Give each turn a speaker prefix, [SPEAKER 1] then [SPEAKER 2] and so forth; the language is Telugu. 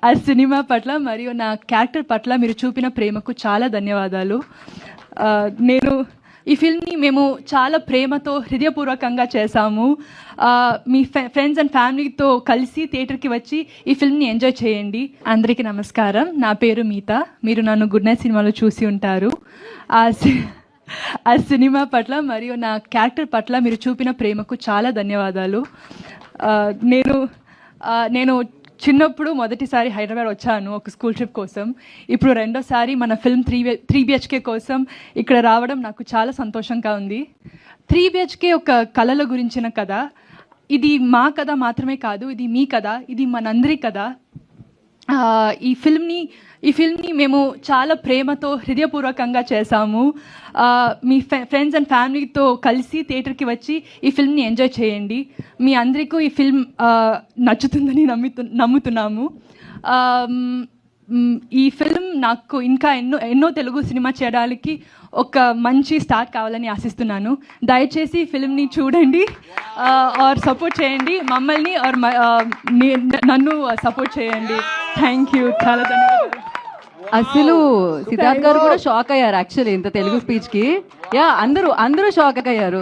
[SPEAKER 1] ఆ సినిమా పట్ల మరియు నా క్యారెక్టర్ పట్ల మీరు చూపిన ప్రేమకు చాలా ధన్యవాదాలు. నేను ఈ ఫిల్మ్ని మేము చాలా ప్రేమతో హృదయపూర్వకంగా చేశాము. మీ ఫ్రెండ్స్ అండ్ ఫ్యామిలీతో కలిసి థియేటర్కి వచ్చి ఈ ఫిల్మ్ని ఎంజాయ్ చేయండి. అందరికీ నమస్కారం. నా పేరు మీత. మీరు నన్ను గుడ్ నైట్ సినిమాలో చూసి ఉంటారు. ఆ సినిమా పట్ల మరియు నా క్యారెక్టర్ పట్ల మీరు చూపిన ప్రేమకు చాలా ధన్యవాదాలు. నేను చిన్నప్పుడు మొదటిసారి హైదరాబాద్ వచ్చాను ఒక స్కూల్ ట్రిప్ కోసం. ఇప్పుడు రెండోసారి మన ఫిల్మ్ 3 BHK కోసం ఇక్కడ రావడం నాకు చాలా సంతోషంగా ఉంది. 3 BHK ఒక కళల గురించిన కథ. ఇది మా కథ మాత్రమే కాదు, ఇది మీ కథ, ఇది మనందరి కథ. ఈ ఫిల్మ్ని మేము చాలా ప్రేమతో హృదయపూర్వకంగా చేశాము. మీ ఫ్రెండ్స్ అండ్ ఫ్యామిలీతో కలిసి థియేటర్కి వచ్చి ఈ ఫిల్మ్ని ఎంజాయ్ చేయండి. మీ అందరికీ ఈ ఫిల్మ్ నచ్చుతుందని నమ్ముతున్నాము. ఈ ఫిల్మ్ నాకు ఇంకా ఎన్నో తెలుగు సినిమా చేయడానికి ఒక మంచి స్టార్ట్ కావాలని ఆశిస్తున్నాను. దయచేసి ఫిల్మ్ని చూడండి, సపోర్ట్ చేయండి మమ్మల్ని, నన్ను సపోర్ట్ చేయండి. థ్యాంక్ యూ, చాలా ధన్యవాదాలు.
[SPEAKER 2] అసలు సిద్ధార్థ్ గారు కూడా షాక్ అయ్యారు యాక్చువల్లీ ఇంత తెలుగు స్పీచ్ కి. అందరూ షాక్ అయ్యారు.